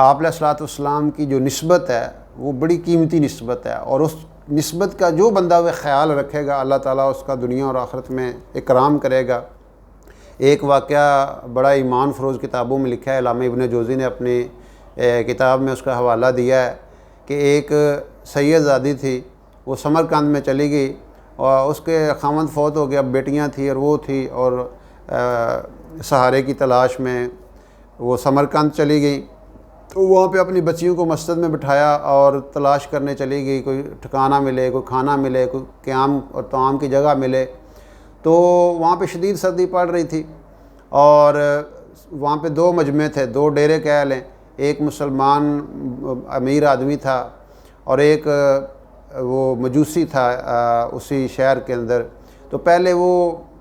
آپ علیہ الصلوۃ والسلام کی جو نسبت ہے وہ بڑی قیمتی نسبت ہے، اور اس نسبت کا جو بندہ وہ خیال رکھے گا اللہ تعالیٰ اس کا دنیا اور آخرت میں اکرام کرے گا۔ ایک واقعہ بڑا ایمان فروز کتابوں میں لکھا ہے، علامہ ابن جوزی نے اپنی کتاب میں اس کا حوالہ دیا ہے کہ ایک سید زادی تھی، وہ سمرقند میں چلی گئی اور اس کے خاوند فوت ہو گیا، اب بیٹیاں تھیں اور وہ تھی، اور سہارے کی تلاش میں وہ سمرقند چلی گئی۔ تو وہاں پہ اپنی بچیوں کو مسجد میں بٹھایا اور تلاش کرنے چلی گئی، کوئی ٹھکانہ ملے، کوئی کھانا ملے، کوئی قیام اور طعام کی جگہ ملے۔ تو وہاں پہ شدید سردی پڑ رہی تھی، اور وہاں پہ دو مجمع تھے، دو ڈیرے کہہ لیں، ایک مسلمان امیر آدمی تھا اور ایک وہ مجوسی تھا اسی شہر کے اندر۔ تو پہلے وہ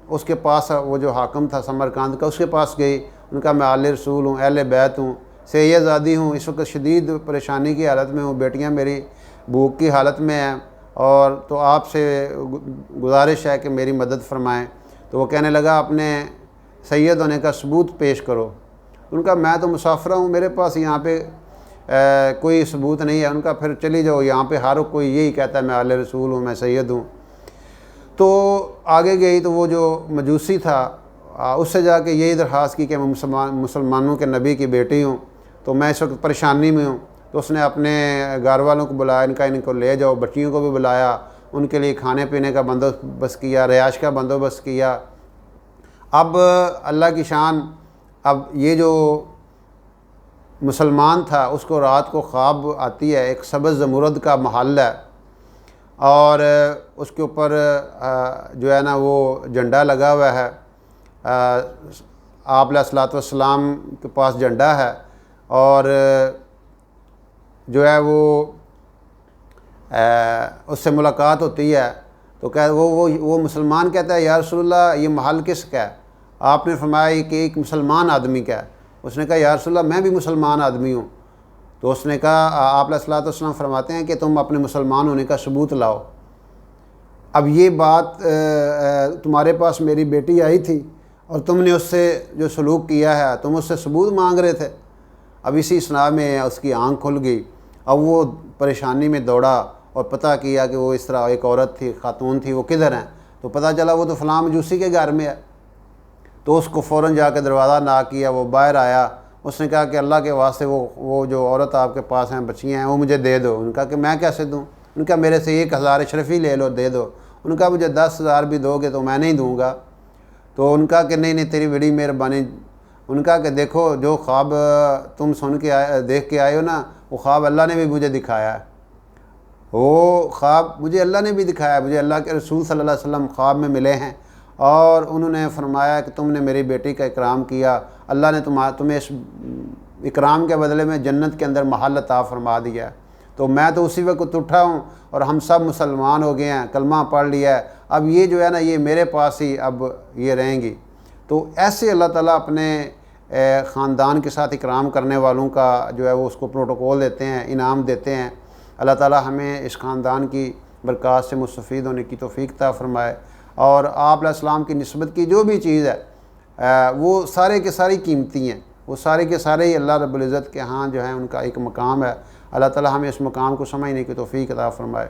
اس کے پاس، وہ جو حاکم تھا سمرقند کا، اس کے پاس گئی، ان کا میں آل رسول ہوں، اہل بیت ہوں، سید زادی ہوں، اس وقت شدید پریشانی کی حالت میں ہوں، بیٹیاں میری بھوک کی حالت میں ہیں، اور تو آپ سے گزارش ہے کہ میری مدد فرمائیں۔ تو وہ کہنے لگا اپنے سید ہونے کا ثبوت پیش کرو۔ ان کا میں تو مسافرہ ہوں، میرے پاس یہاں پہ کوئی ثبوت نہیں ہے۔ ان کا پھر چلی جاؤ، یہاں پہ ہر کوئی یہی کہتا ہے میں آل رسول ہوں، میں سید ہوں۔ تو آگے گئی تو وہ جو مجوسی تھا اس سے جا کے یہی درخواست کی کہ میں مسلمانوں کے نبی کی بیٹی ہوں، تو میں اس وقت پریشانی میں ہوں۔ تو اس نے اپنے گھر والوں کو بلایا، ان کو لے جاؤ، بچیوں کو بھی بلایا، ان کے لیے کھانے پینے کا بندوبست کیا، رہائش کا بندوبست کیا۔ اب اللہ کی شان، اب یہ جو مسلمان تھا اس کو رات کو خواب آتی ہے، ایک سبز زمرد کا محل ہے، اور اس کے اوپر جو ہے نا وہ جھنڈا لگا ہوا ہے، آپ علیہ الصلوۃ والسلام کے پاس جھنڈا ہے، اور جو ہے وہ اس سے ملاقات ہوتی ہے۔ تو وہ مسلمان کہتا ہے یا رسول اللہ یہ محل کس کا ہے؟ آپ نے فرمایا کہ ایک مسلمان آدمی کا ہے۔ اس نے کہا یا رسول اللہ میں بھی مسلمان آدمی ہوں۔ تو اس نے کہا آپ علیہ الصلوۃ والسلام فرماتے ہیں کہ تم اپنے مسلمان ہونے کا ثبوت لاؤ۔ اب یہ بات تمہارے پاس میری بیٹی آئی تھی اور تم نے اس سے جو سلوک کیا ہے تم اس سے ثبوت مانگ رہے تھے۔ اب اسی اثناء میں اس کی آنکھ کھل گئی، اب وہ پریشانی میں دوڑا اور پتہ کیا کہ وہ اس طرح ایک عورت تھی، خاتون تھی، وہ کدھر ہیں؟ تو پتہ چلا وہ تو فلاں مجوسی کے گھر میں ہے۔ تو اس کو فوراً جا کے دروازہ ناک کیا، وہ باہر آیا، اس نے کہا کہ اللہ کے واسطے وہ جو عورت آپ کے پاس ہیں، بچیاں ہیں، وہ مجھے دے دو۔ ان کا کہ میں کیسے دوں؟ ان کا میرے سے 1000 اشرفی لے لو، دے دو۔ ان کا مجھے 10,000 بھی دو گے تو میں نہیں دوں گا۔ تو ان کا کہ نہیں تیری بڑی مہربانی۔ ان کا کہ دیکھو جو خواب تم دیکھ کے آئے ہو نا، وہ خواب اللہ نے بھی مجھے دکھایا ہے، وہ خواب مجھے اللہ نے بھی دکھایا، مجھے اللہ کے رسول صلی اللہ علیہ وسلم خواب میں ملے ہیں، اور انہوں نے فرمایا کہ تم نے میری بیٹی کا اکرام کیا، اللہ نے تمہیں اس اکرام کے بدلے میں جنت کے اندر محل عطا فرما دیا ہے۔ تو میں تو اسی وقت اٹھا ہوں اور ہم سب مسلمان ہو گئے ہیں، کلمہ پڑھ لیا ہے، اب یہ جو ہے نا یہ میرے پاس ہی اب یہ رہیں گی۔ تو ایسے اللہ تعالیٰ اپنے خاندان کے ساتھ اکرام کرنے والوں کا جو ہے وہ اس کو پروٹوکول دیتے ہیں، انعام دیتے ہیں۔ اللہ تعالیٰ ہمیں اس خاندان کی برکات سے مستفید ہونے کی توفیق عطا فرمائے، اور آپ علیہ السلام کی نسبت کی جو بھی چیز ہے وہ سارے کے ساری قیمتی ہیں، وہ سارے کے سارے ہی اللہ رب العزت کے ہاں جو ہیں ان کا ایک مقام ہے۔ اللہ تعالیٰ ہمیں اس مقام کو سمجھنے کی توفیق عطا فرمائے۔